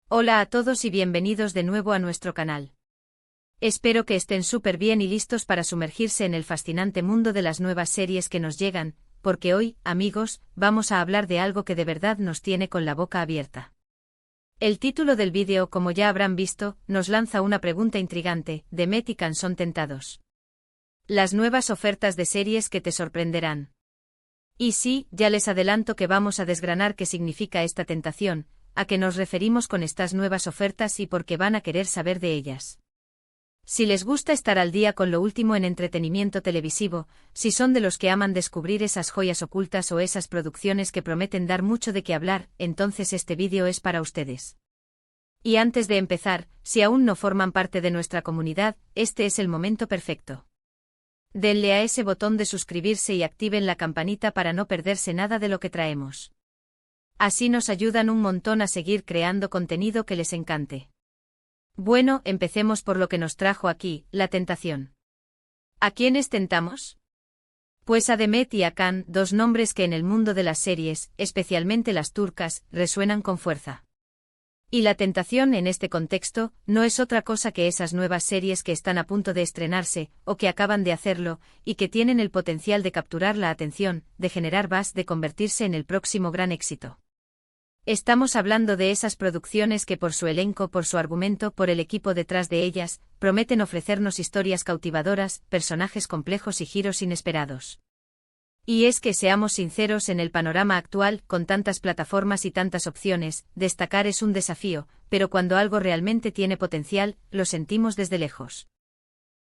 Hola a todos y bienvenidos de nuevo a nuestro canal. Espero que estén súper bien y listos para sumergirse en el fascinante mundo de las nuevas series que nos llegan, porque hoy, amigos, vamos a hablar de algo que de verdad nos tiene con la boca abierta. El título del vídeo, como ya habrán visto, nos lanza una pregunta intrigante: ¿Demet y Can son tentados? Las nuevas ofertas de series que te sorprenderán. Y sí, ya les adelanto que vamos a desgranar qué significa esta tentación, a qué nos referimos con estas nuevas ofertas y por qué van a querer saber de ellas. Si les gusta estar al día con lo último en entretenimiento televisivo, si son de los que aman descubrir esas joyas ocultas o esas producciones que prometen dar mucho de qué hablar, entonces este vídeo es para ustedes. Y antes de empezar, si aún no forman parte de nuestra comunidad, este es el momento perfecto. Denle a ese botón de suscribirse y activen la campanita para no perderse nada de lo que traemos. Así nos ayudan un montón a seguir creando contenido que les encante. Bueno, empecemos por lo que nos trajo aquí, la tentación. ¿A quiénes tentamos? Pues a Demet y a Can, dos nombres que en el mundo de las series, especialmente las turcas, resuenan con fuerza. Y la tentación en este contexto no es otra cosa que esas nuevas series que están a punto de estrenarse, o que acaban de hacerlo, y que tienen el potencial de capturar la atención, de generar buzz, de convertirse en el próximo gran éxito. Estamos hablando de esas producciones que por su elenco, por su argumento, por el equipo detrás de ellas, prometen ofrecernos historias cautivadoras, personajes complejos y giros inesperados. Y es que, seamos sinceros, en el panorama actual, con tantas plataformas y tantas opciones, destacar es un desafío, pero cuando algo realmente tiene potencial, lo sentimos desde lejos.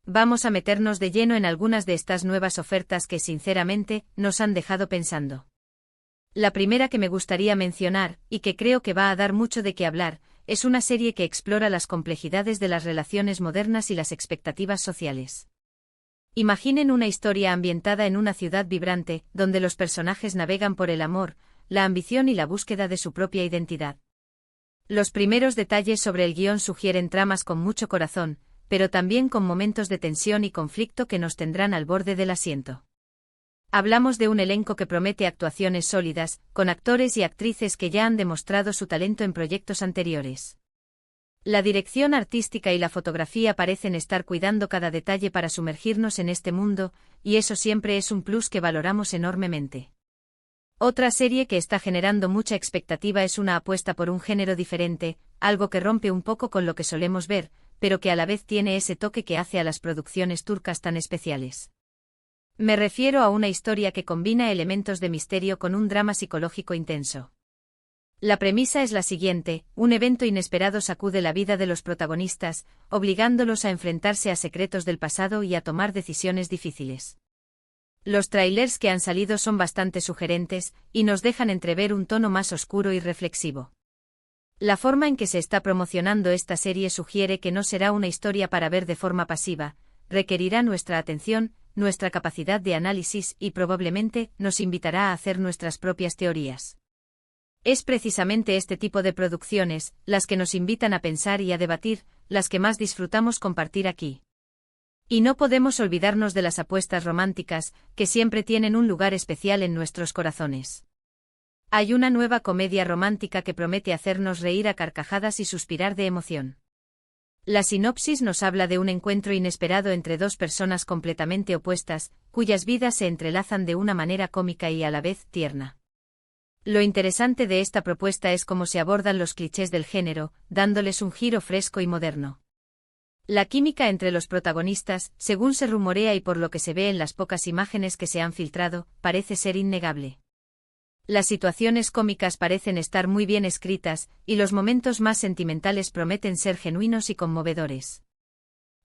Vamos a meternos de lleno en algunas de estas nuevas ofertas que, sinceramente, nos han dejado pensando. La primera que me gustaría mencionar, y que creo que va a dar mucho de qué hablar, es una serie que explora las complejidades de las relaciones modernas y las expectativas sociales. Imaginen una historia ambientada en una ciudad vibrante, donde los personajes navegan por el amor, la ambición y la búsqueda de su propia identidad. Los primeros detalles sobre el guión sugieren tramas con mucho corazón, pero también con momentos de tensión y conflicto que nos tendrán al borde del asiento. Hablamos de un elenco que promete actuaciones sólidas, con actores y actrices que ya han demostrado su talento en proyectos anteriores. La dirección artística y la fotografía parecen estar cuidando cada detalle para sumergirnos en este mundo, y eso siempre es un plus que valoramos enormemente. Otra serie que está generando mucha expectativa es una apuesta por un género diferente, algo que rompe un poco con lo que solemos ver, pero que a la vez tiene ese toque que hace a las producciones turcas tan especiales. Me refiero a una historia que combina elementos de misterio con un drama psicológico intenso. La premisa es la siguiente: un evento inesperado sacude la vida de los protagonistas, obligándolos a enfrentarse a secretos del pasado y a tomar decisiones difíciles. Los trailers que han salido son bastante sugerentes, y nos dejan entrever un tono más oscuro y reflexivo. La forma en que se está promocionando esta serie sugiere que no será una historia para ver de forma pasiva, requerirá nuestra atención, nuestra capacidad de análisis y probablemente nos invitará a hacer nuestras propias teorías. Es precisamente este tipo de producciones, las que nos invitan a pensar y a debatir, las que más disfrutamos compartir aquí. Y no podemos olvidarnos de las apuestas románticas, que siempre tienen un lugar especial en nuestros corazones. Hay una nueva comedia romántica que promete hacernos reír a carcajadas y suspirar de emoción. La sinopsis nos habla de un encuentro inesperado entre dos personas completamente opuestas, cuyas vidas se entrelazan de una manera cómica y a la vez tierna. Lo interesante de esta propuesta es cómo se abordan los clichés del género, dándoles un giro fresco y moderno. La química entre los protagonistas, según se rumorea y por lo que se ve en las pocas imágenes que se han filtrado, parece ser innegable. Las situaciones cómicas parecen estar muy bien escritas, y los momentos más sentimentales prometen ser genuinos y conmovedores.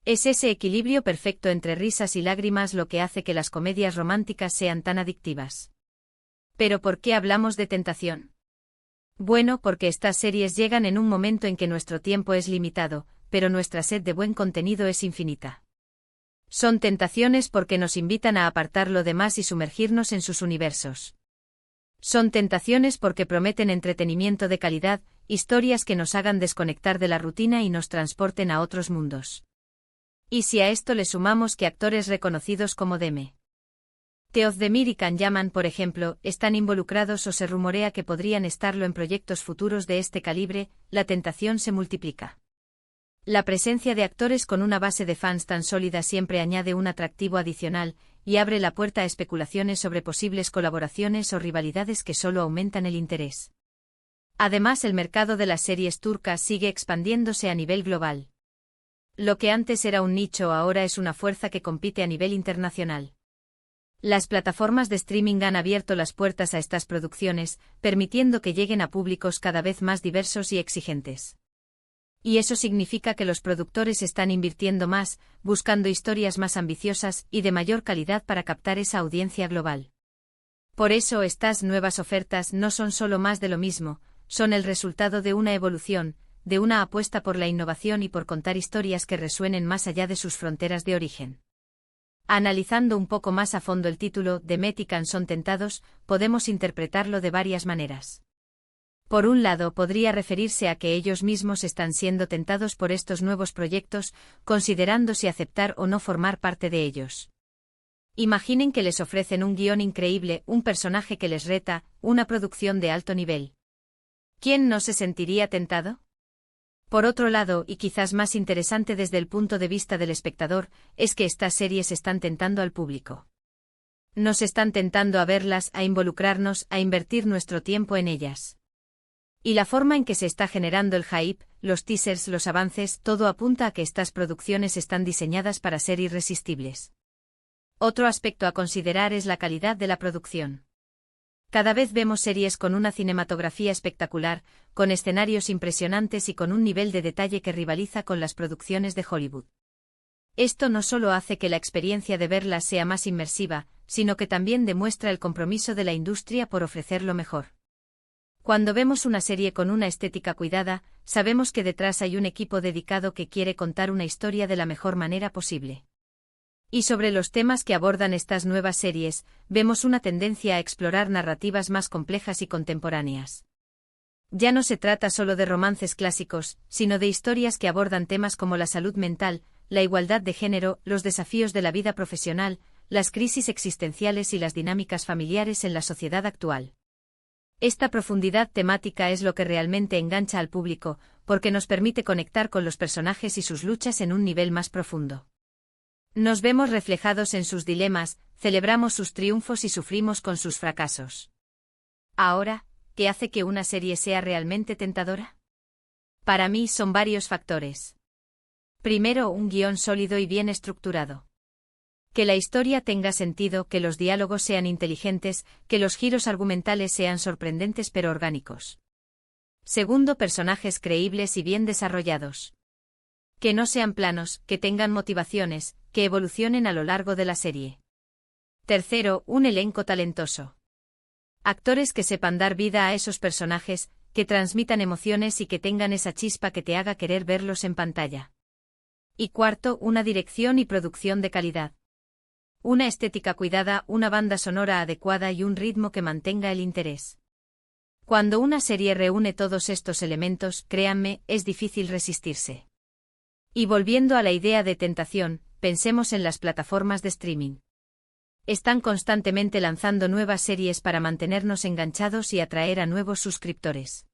Es ese equilibrio perfecto entre risas y lágrimas lo que hace que las comedias románticas sean tan adictivas. ¿Pero por qué hablamos de tentación? Bueno, porque estas series llegan en un momento en que nuestro tiempo es limitado, pero nuestra sed de buen contenido es infinita. Son tentaciones porque nos invitan a apartar lo demás y sumergirnos en sus universos. Son tentaciones porque prometen entretenimiento de calidad, historias que nos hagan desconectar de la rutina y nos transporten a otros mundos. Y si a esto le sumamos que actores reconocidos como Demet The Ozdemir y Can Yaman, por ejemplo, están involucrados o se rumorea que podrían estarlo en proyectos futuros de este calibre. La tentación se multiplica. La presencia de actores con una base de fans tan sólida siempre añade un atractivo adicional y abre la puerta a especulaciones sobre posibles colaboraciones o rivalidades que solo aumentan el interés. Además, el mercado de las series turcas sigue expandiéndose a nivel global. Lo que antes era un nicho ahora es una fuerza que compite a nivel internacional. Las plataformas de streaming han abierto las puertas a estas producciones, permitiendo que lleguen a públicos cada vez más diversos y exigentes. Y eso significa que los productores están invirtiendo más, buscando historias más ambiciosas y de mayor calidad para captar esa audiencia global. Por eso estas nuevas ofertas no son solo más de lo mismo, son el resultado de una evolución, de una apuesta por la innovación y por contar historias que resuenen más allá de sus fronteras de origen. Analizando un poco más a fondo el título, Demet y Can son tentados, podemos interpretarlo de varias maneras. Por un lado, podría referirse a que ellos mismos están siendo tentados por estos nuevos proyectos, considerando si aceptar o no formar parte de ellos. Imaginen que les ofrecen un guión increíble, un personaje que les reta, una producción de alto nivel. ¿Quién no se sentiría tentado? Por otro lado, y quizás más interesante desde el punto de vista del espectador, es que estas series están tentando al público. Nos están tentando a verlas, a involucrarnos, a invertir nuestro tiempo en ellas. Y la forma en que se está generando el hype, los teasers, los avances, todo apunta a que estas producciones están diseñadas para ser irresistibles. Otro aspecto a considerar es la calidad de la producción. Cada vez vemos series con una cinematografía espectacular, con escenarios impresionantes y con un nivel de detalle que rivaliza con las producciones de Hollywood. Esto no solo hace que la experiencia de verlas sea más inmersiva, sino que también demuestra el compromiso de la industria por ofrecer lo mejor. Cuando vemos una serie con una estética cuidada, sabemos que detrás hay un equipo dedicado que quiere contar una historia de la mejor manera posible. Y sobre los temas que abordan estas nuevas series, vemos una tendencia a explorar narrativas más complejas y contemporáneas. Ya no se trata solo de romances clásicos, sino de historias que abordan temas como la salud mental, la igualdad de género, los desafíos de la vida profesional, las crisis existenciales y las dinámicas familiares en la sociedad actual. Esta profundidad temática es lo que realmente engancha al público, porque nos permite conectar con los personajes y sus luchas en un nivel más profundo. Nos vemos reflejados en sus dilemas, celebramos sus triunfos y sufrimos con sus fracasos. Ahora, ¿qué hace que una serie sea realmente tentadora? Para mí son varios factores. Primero, un guión sólido y bien estructurado. Que la historia tenga sentido, que los diálogos sean inteligentes, que los giros argumentales sean sorprendentes pero orgánicos. Segundo, personajes creíbles y bien desarrollados. Que no sean planos, que tengan motivaciones, que evolucionen a lo largo de la serie. Tercero, un elenco talentoso. Actores que sepan dar vida a esos personajes, que transmitan emociones y que tengan esa chispa que te haga querer verlos en pantalla. Y cuarto, una dirección y producción de calidad. Una estética cuidada, una banda sonora adecuada y un ritmo que mantenga el interés. Cuando una serie reúne todos estos elementos, créanme, es difícil resistirse. Y volviendo a la idea de tentación, pensemos en las plataformas de streaming. Están constantemente lanzando nuevas series para mantenernos enganchados y atraer a nuevos suscriptores.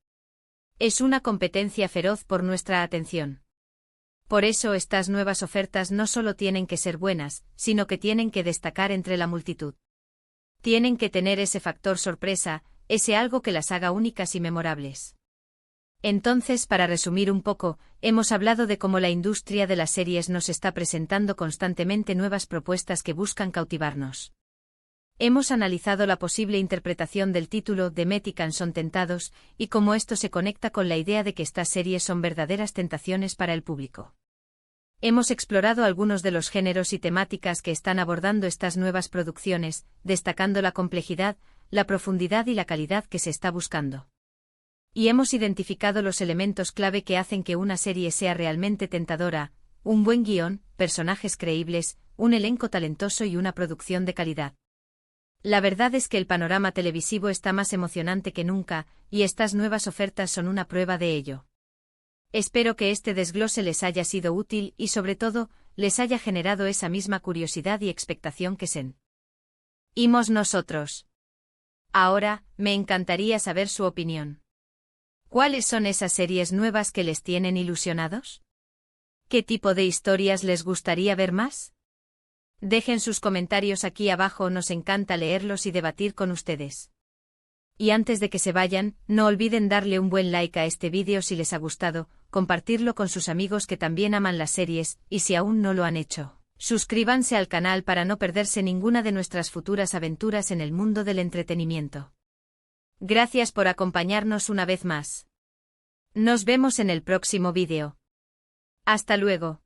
Es una competencia feroz por nuestra atención. Por eso estas nuevas ofertas no solo tienen que ser buenas, sino que tienen que destacar entre la multitud. Tienen que tener ese factor sorpresa, ese algo que las haga únicas y memorables. Entonces, para resumir un poco, hemos hablado de cómo la industria de las series nos está presentando constantemente nuevas propuestas que buscan cautivarnos. Hemos analizado la posible interpretación del título Demet y Can son tentados, y cómo esto se conecta con la idea de que estas series son verdaderas tentaciones para el público. Hemos explorado algunos de los géneros y temáticas que están abordando estas nuevas producciones, destacando la complejidad, la profundidad y la calidad que se está buscando. Y hemos identificado los elementos clave que hacen que una serie sea realmente tentadora: un buen guión, personajes creíbles, un elenco talentoso y una producción de calidad. La verdad es que el panorama televisivo está más emocionante que nunca, y estas nuevas ofertas son una prueba de ello. Espero que este desglose les haya sido útil y, sobre todo, les haya generado esa misma curiosidad y expectación que sen. Imos nosotros. Ahora, me encantaría saber su opinión. ¿Cuáles son esas series nuevas que les tienen ilusionados? ¿Qué tipo de historias les gustaría ver más? Dejen sus comentarios aquí abajo, nos encanta leerlos y debatir con ustedes. Y antes de que se vayan, no olviden darle un buen like a este vídeo si les ha gustado, compartirlo con sus amigos que también aman las series, y si aún no lo han hecho, suscríbanse al canal para no perderse ninguna de nuestras futuras aventuras en el mundo del entretenimiento. Gracias por acompañarnos una vez más. Nos vemos en el próximo vídeo. Hasta luego.